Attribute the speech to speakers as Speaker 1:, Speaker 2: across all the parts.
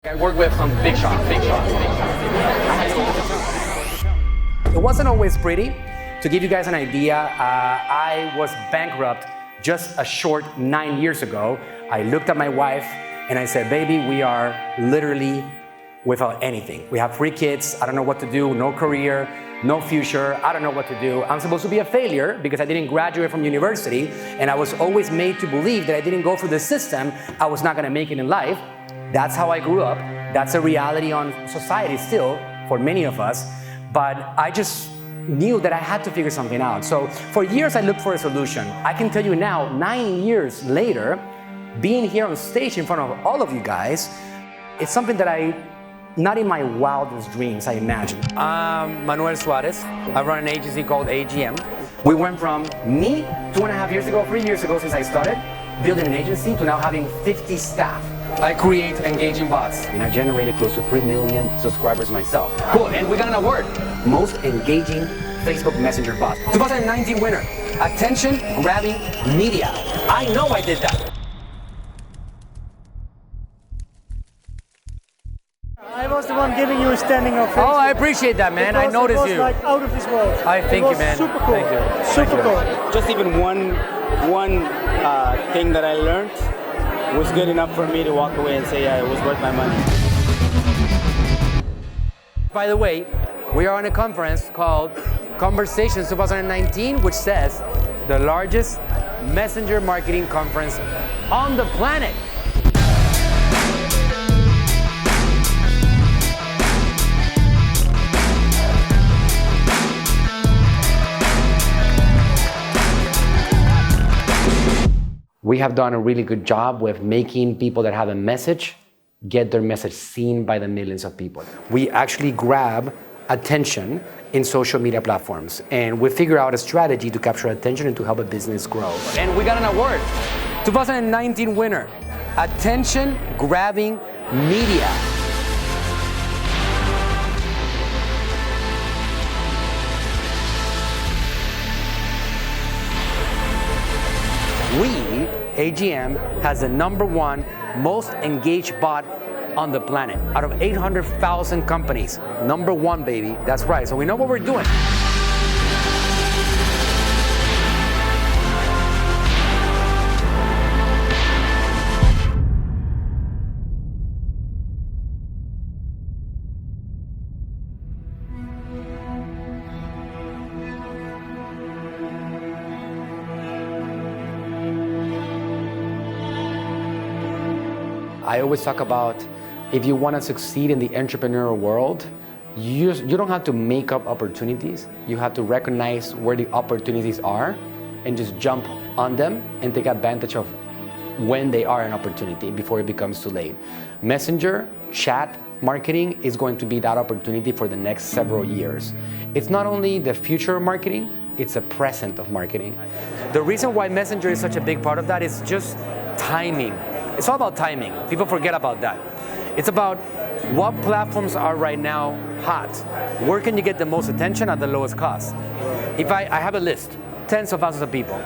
Speaker 1: I work with some big shots. It wasn't always pretty. To give you guys an idea, I was bankrupt just a short 9 years ago. I looked at my wife and I said, baby, we are literally without anything. We have 3 kids. I don't know what to do, no career, no future. I don't know what to do. I'm supposed to be a failure because I didn't graduate from university, and I was always made to believe that I didn't go through the system, I was not gonna make it in life. That's how I grew up. That's a reality on society still for many of us. But I just knew that I had to figure something out. So for years I looked for a solution. I can tell you now, 9 years later, being here on stage in front of all of you guys, it's something that not in my wildest dreams I imagined. I'm Manuel Suarez. I run an agency called AGM. We went from me 2.5 years ago, 3 years ago since I started, building an agency, to now having 50 staff. I create engaging bots. And I generated close to 3 million subscribers myself. Cool, and we got an award. Most engaging Facebook Messenger bot. 2019 winner, attention grabbing media. I know I did that.
Speaker 2: I was the one giving you a standing ovation.
Speaker 1: Oh, I appreciate that, man. I noticed you.
Speaker 2: It was like out of this world.
Speaker 1: I thank you, man.
Speaker 2: Super cool.
Speaker 1: Thank you.
Speaker 2: Super cool.
Speaker 3: Just even one thing that I learned was good enough for me to walk away and say, yeah, it was worth my money.
Speaker 1: By the way, we are on a conference called Conversations 2019, which says the largest messenger marketing conference on the planet. We have done a really good job with making people that have a message get their message seen by the millions of people. We actually grab attention in social media platforms, and we figure out a strategy to capture attention and to help a business grow. And we got an award, 2019 winner, attention grabbing media. We, AGM, has the #1 most engaged bot on the planet. Out of 800,000 companies, #1, baby. That's right. So we know what we're doing. I always talk about, if you want to succeed in the entrepreneurial world, you don't have to make up opportunities. You have to recognize where the opportunities are and just jump on them and take advantage of when they are an opportunity before it becomes too late. Messenger, chat marketing is going to be that opportunity for the next several years. It's not only the future of marketing, it's a present of marketing. The reason why Messenger is such a big part of that is just timing. It's all about timing. People forget about that. It's about what platforms are right now hot. Where can you get the most attention at the lowest cost? If I have a list, tens of thousands of people.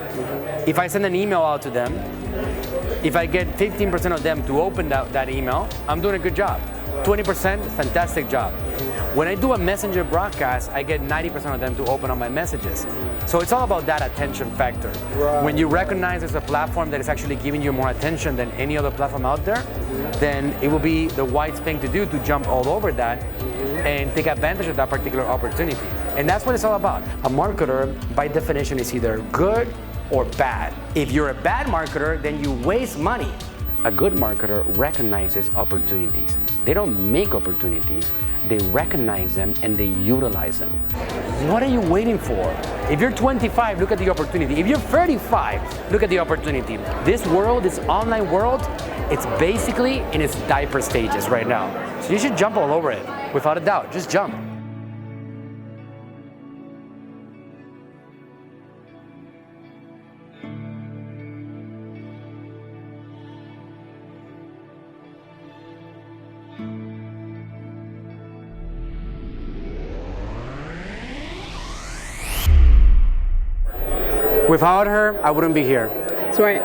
Speaker 1: If I send an email out to them, if I get 15% of them to open that email, I'm doing a good job. 20%, fantastic job. When I do a messenger broadcast, I get 90% of them to open up my messages. So it's all about that attention factor.
Speaker 2: Right.
Speaker 1: When you recognize there's a platform that is actually giving you more attention than any other platform out there, then it will be the wise thing to do to jump all over that and take advantage of that particular opportunity. And that's what it's all about. A marketer, by definition, is either good or bad. If you're a bad marketer, then you waste money. A good marketer recognizes opportunities. They don't make opportunities. They recognize them and they utilize them. What are you waiting for? If you're 25, look at the opportunity. If you're 35, look at the opportunity. This world, this online world, it's basically in its diaper stages right now. So you should jump all over it, without a doubt. Just jump. Without her, I wouldn't be here.
Speaker 4: That's right.